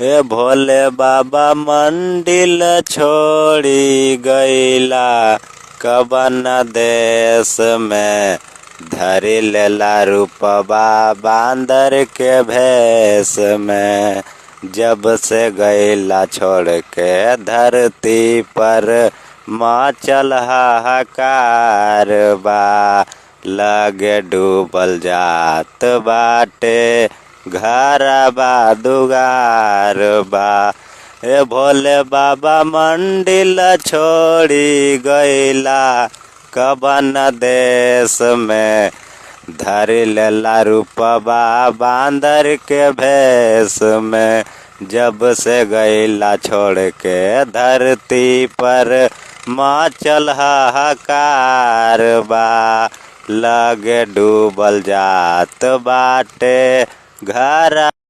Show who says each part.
Speaker 1: ए भोले बाबा मंदिर छोड़ी गईला कवन देश में, धरी लेला रूपबा बांदर के भेष में। जब से गईला छोड़ के धरती पर मचल हाहाकार बा, लगे डूबल जात बाटे घरबा दुआर बा। ए भोले बाबा मंदिर छोड़ी गईला कवन देश में, धरी लेला रूपबा बांदर के भेष में। जब से गईला छोड़ के धरती पर मचल हाहाकार बा, लगे डूबल जात बाटे घर